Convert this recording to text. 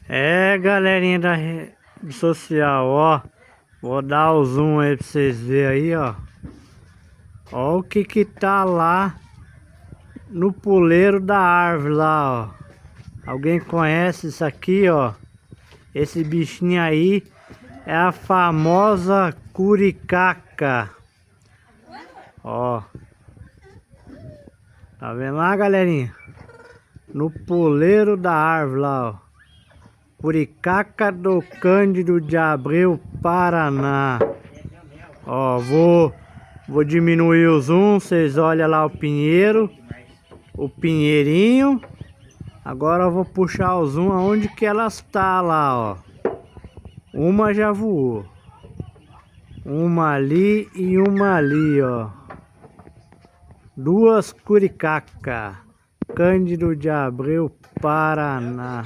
É, galerinha da rede social, ó. Vou dar o zoom aí pra vocês verem aí, ó. Ó o que tá lá no puleiro da árvore lá, ó. Alguém conhece isso aqui, ó? Esse bichinho aí é a famosa curicaca. Ó. Tá vendo lá, galerinha? No puleiro da árvore lá, ó. Curicaca do Cândido de Abreu, Paraná. Ó, vou diminuir o zoom, vocês olham lá o pinheiro, o pinheirinho. Agora eu vou puxar o zoom aonde que elas está lá, ó. Uma já voou. Uma ali e uma ali, ó. Duas curicaca. Cândido de Abreu, Paraná.